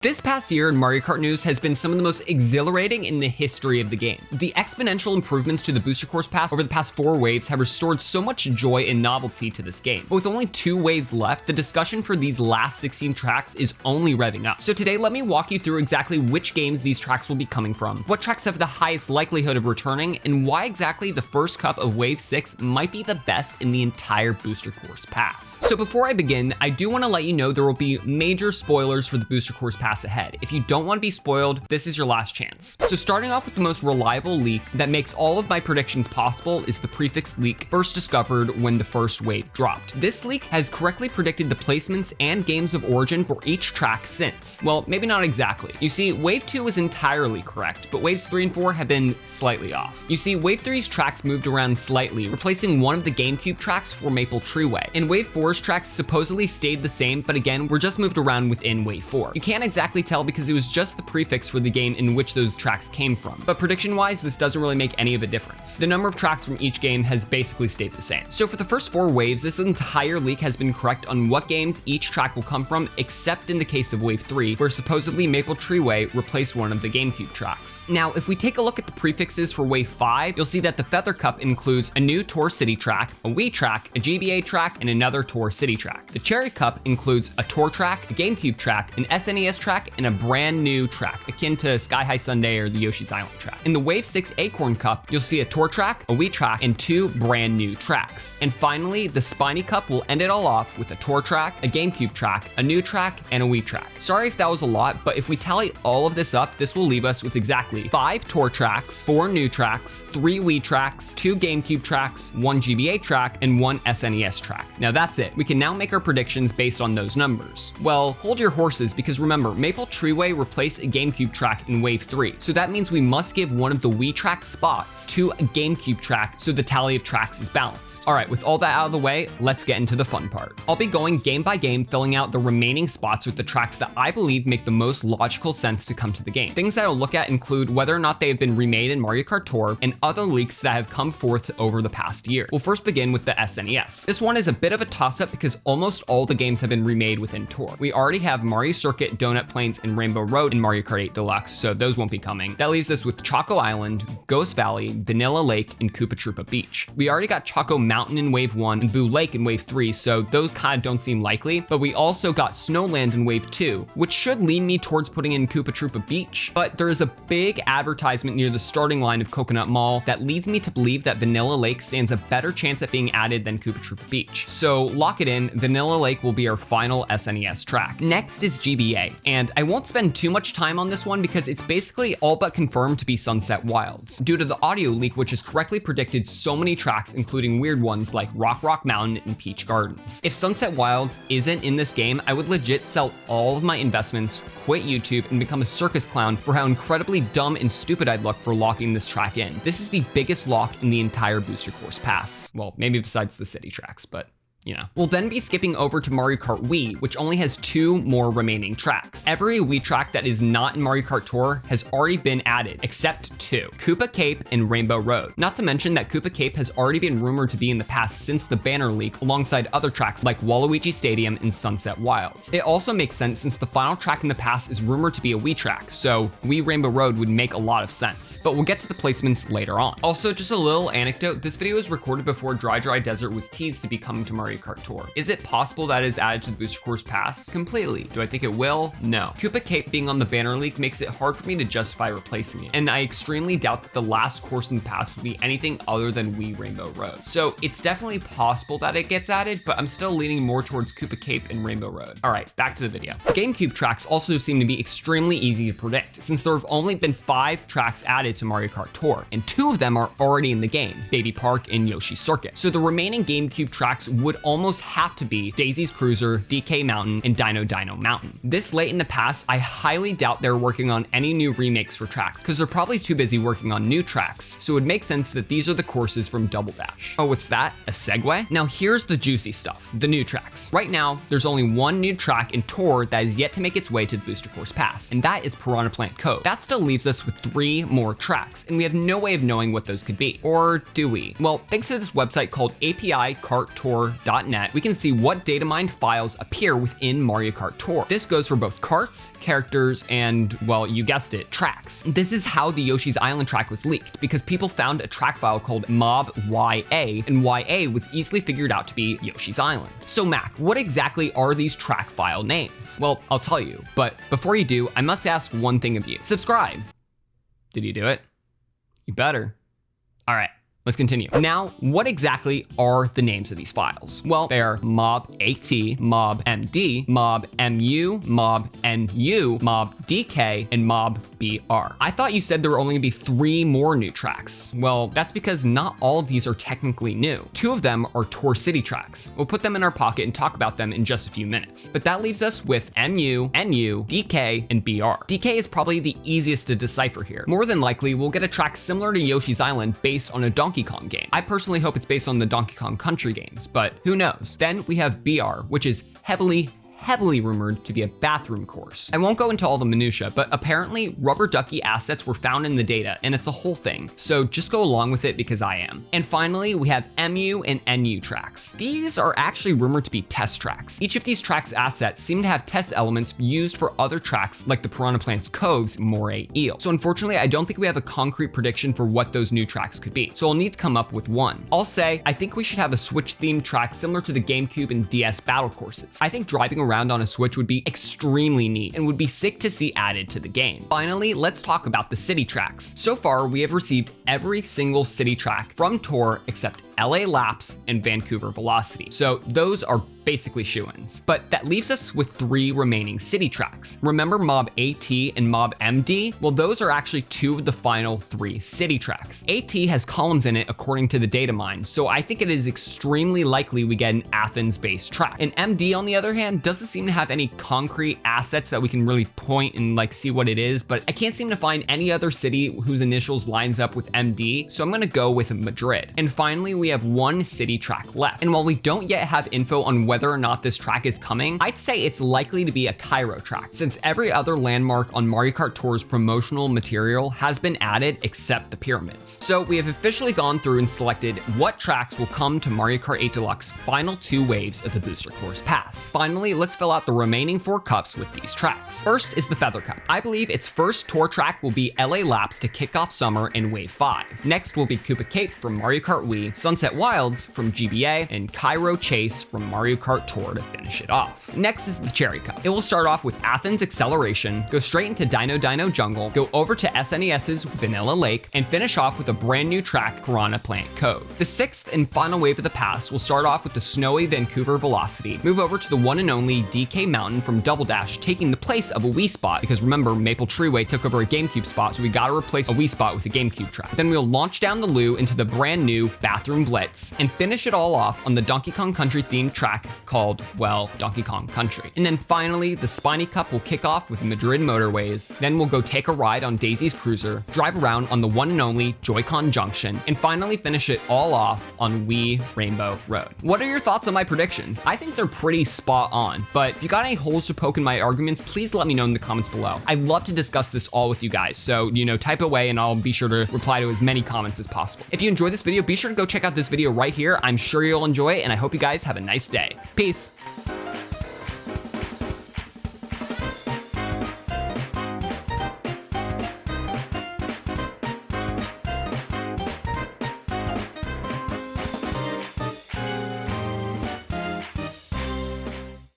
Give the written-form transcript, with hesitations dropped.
This past year in Mario Kart news has been some of the most exhilarating in the history of the game. The exponential improvements to the Booster Course Pass over the past 4 waves have restored so much joy and novelty to this game. But with only 2 waves left, the discussion for these last 16 tracks is only revving up. So today, let me walk you through exactly which games these tracks will be coming from, what tracks have the highest likelihood of returning, and why exactly the first cup of Wave 6 might be the best in the entire Booster Course Pass. So before I begin, I do want to let you know there will be major spoilers for the Booster Course Pass ahead. If you don't want to be spoiled, this is your last chance. So starting off with the most reliable leak that makes all of my predictions possible is the prefix leak first discovered when the first wave dropped. This leak has correctly predicted the placements and games of origin for each track since. Well, maybe not exactly. You see, Wave 2 is entirely correct, but Waves 3 and 4 have been slightly off. You see, Wave 3's tracks moved around slightly, replacing one of the GameCube tracks for Maple Treeway. And Wave 4's tracks supposedly stayed the same, but again, were just moved around within Wave 4. You can't exactly tell because it was just the prefix for the game in which those tracks came from. But prediction-wise, this doesn't really make any of a difference. The number of tracks from each game has basically stayed the same. So for the first 4 waves, this entire leak has been correct on what games each track will come from, except in the case of Wave 3, where supposedly Maple Treeway replaced one of the GameCube tracks. Now, if we take a look at the prefixes for Wave 5, you'll see that the Feather Cup includes a new Tour City track, a Wii track, a GBA track, and another Tour City track. The Cherry Cup includes a Tour track, a GameCube track, an SNES track, and a brand new track, akin to Sky High Sundae or the Yoshi's Island track. In the Wave 6 Acorn Cup, you'll see a Tour track, a Wii track, and 2 brand new tracks. And finally, the Spiny Cup will end it all off with a Tour track, a GameCube track, a new track, and a Wii track. Sorry if that was a lot, but if we tally all of this up, this will leave us with exactly 5 Tour tracks, 4 new tracks, 3 Wii tracks, 2 GameCube tracks, 1 GBA track, and 1 SNES track. Now that's it. We can now make our predictions based on those numbers. Well, hold your horses, because remember, Maple Treeway replaced a GameCube track in Wave 3, so that means we must give one of the Wii track spots to a GameCube track so the tally of tracks is balanced. Alright, with all that out of the way, let's get into the fun part. I'll be going game by game, filling out the remaining spots with the tracks that I believe make the most logical sense to come to the game. Things that I'll look at include whether or not they have been remade in Mario Kart Tour and other leaks that have come forth over the past year. We'll first begin with the SNES. This one is a bit of a toss-up because almost all the games have been remade within Tour. We already have Mario Circuit, Donut Plains, and Rainbow Road in Mario Kart 8 Deluxe, so those won't be coming. That leaves us with Choco Island, Ghost Valley, Vanilla Lake, and Koopa Troopa Beach. We already got Choco Mountain in Wave 1 and Boo Lake in Wave 3, so those kind of don't seem likely, but we also got Snowland in Wave 2, which should lean me towards putting in Koopa Troopa Beach, but there is a big advertisement near the starting line of Coconut Mall that leads me to believe that Vanilla Lake stands a better chance at being added than Koopa Troopa Beach. So lock it in, Vanilla Lake will be our final SNES track. Next is GBA, and I won't spend too much time on this one because it's basically all but confirmed to be Sunset Wilds, due to the audio leak which has correctly predicted so many tracks, including weird ones like Rock Mountain and Peach Gardens. If Sunset Wilds isn't in this game, I would legit sell all of my investments, quit YouTube, and become a circus clown for how incredibly dumb and stupid I'd look for locking this track in. This is the biggest lock in the entire Booster Course Pass. Well, maybe besides the city tracks, but you know. We'll then be skipping over to Mario Kart Wii, which only has 2 more remaining tracks. Every Wii track that is not in Mario Kart Tour has already been added, except 2, Koopa Cape and Rainbow Road. Not to mention that Koopa Cape has already been rumored to be in the past since the banner leak, alongside other tracks like Waluigi Stadium and Sunset Wilds. It also makes sense since the final track in the past is rumored to be a Wii track, so Wii Rainbow Road would make a lot of sense. But we'll get to the placements later on. Also, just a little anecdote, this video was recorded before Dry Dry Desert was teased to be coming to Mario Kart Tour. Is it possible that it is added to the Booster Course Pass? Completely. Do I think it will? No. Koopa Cape being on the banner leak makes it hard for me to justify replacing it, and I extremely doubt that the last course in the pass would be anything other than Wii Rainbow Road. So it's definitely possible that it gets added, but I'm still leaning more towards Koopa Cape and Rainbow Road. Alright, back to the video. GameCube tracks also seem to be extremely easy to predict, since there have only been 5 tracks added to Mario Kart Tour, and 2 of them are already in the game, Baby Park and Yoshi's Circuit. So the remaining GameCube tracks would almost have to be Daisy's Cruiser, DK Mountain, and Dino Mountain. This late in the pass, I highly doubt they're working on any new remakes for tracks, because they're probably too busy working on new tracks, so it would make sense that these are the courses from Double Dash. Oh, what's that? A segue? Now here's the juicy stuff, the new tracks. Right now, there's only 1 new track in Tour that is yet to make its way to the Booster Course Pass, and that is Piranha Plant Cove. That still leaves us with 3 more tracks, and we have no way of knowing what those could be. Or do we? Well, thanks to this website called APIKartTour.com, MarioKart.net, we can see what data mined files appear within Mario Kart Tour. This goes for both carts, characters, and, well, you guessed it, tracks. This is how the Yoshi's Island track was leaked, because people found a track file called mob.ya, and YA was easily figured out to be Yoshi's Island. So Mac, what exactly are these track file names? Well, I'll tell you, but before you do, I must ask one thing of you. Subscribe. Did you do it? You better. All right. Let's continue. Now, what exactly are the names of these files? Well, they are mob.at, mob.md, mob.mu, mob.nu, mob.dk, and mob.br. I thought you said there were only gonna be 3 more new tracks. Well, that's because not all of these are technically new. 2 of them are Tour City tracks. We'll put them in our pocket and talk about them in just a few minutes. But that leaves us with MU, NU, DK, and BR. DK is probably the easiest to decipher here. More than likely, we'll get a track similar to Yoshi's Island based on a Donkey Kong game. I personally hope it's based on the Donkey Kong Country games, but who knows? Then we have BR, which is heavily rumored to be a bathroom course. I won't go into all the minutia, but apparently rubber ducky assets were found in the data, and it's a whole thing. So just go along with it because I am. And finally, we have MU and NU tracks. These are actually rumored to be test tracks. Each of these tracks assets seem to have test elements used for other tracks like the Piranha Plants Cove's Moray Eel. So unfortunately, I don't think we have a concrete prediction for what those new tracks could be. So I'll need to come up with one. I'll say, I think we should have a Switch themed track similar to the GameCube and DS battle courses. I think driving around on a Switch would be extremely neat and would be sick to see added to the game. Finally, let's talk about the city tracks. So far, we have received every single city track from Tour except LA Laps and Vancouver Velocity. So those are basically shoo-ins. But that leaves us with 3 remaining city tracks. Remember mob.at and mob.md? Well, those are actually 2 of the final 3 city tracks. AT has columns in it according to the data mine, so I think it is extremely likely we get an Athens-based track. And MD, on the other hand, doesn't seem to have any concrete assets that we can really point and like see what it is, but I can't seem to find any other city whose initials lines up with MD, so I'm gonna go with Madrid. And finally, we have 1 city track left. And while we don't yet have info on whether or not this track is coming, I'd say it's likely to be a Cairo track, since every other landmark on Mario Kart Tour's promotional material has been added except the pyramids. So we have officially gone through and selected what tracks will come to Mario Kart 8 Deluxe final 2 waves of the Booster Course Pass. Finally, let's fill out the remaining 4 cups with these tracks. First is the Feather Cup. I believe its first tour track will be LA Laps to kick off summer in Wave 5. Next will be Koopa Cape from Mario Kart Wii, Sunset Wilds from GBA, and Cairo Chase from Mario Kart Tour to finish it off. Next is the Cherry Cup. It will start off with Athens Acceleration, go straight into Dino Dino Jungle, go over to SNES's Vanilla Lake, and finish off with a brand new track, Piranha Plant Cove. The 6th and final wave of the pass will start off with the snowy Vancouver Velocity, move over to the one and only DK Mountain from Double Dash, taking the place of a Wii spot, because remember, Maple Treeway took over a GameCube spot, so we gotta replace a Wii spot with a GameCube track. Then we'll launch down the Loo into the brand new Bathroom Blitz, and finish it all off on the Donkey Kong Country themed track called, well, Donkey Kong Country. And then finally, the Spiny Cup will kick off with Madrid Motorways, then we'll go take a ride on Daisy's Cruiser, drive around on the one and only Joy-Con Junction, and finally finish it all off on Wii Rainbow Road. What are your thoughts on my predictions? I think they're pretty spot on, but if you got any holes to poke in my arguments, please let me know in the comments below. I'd love to discuss this all with you guys, so, type away and I'll be sure to reply to as many comments as possible. If you enjoyed this video, be sure to go check out this video right here. I'm sure you'll enjoy it, and I hope you guys have a nice day. Peace.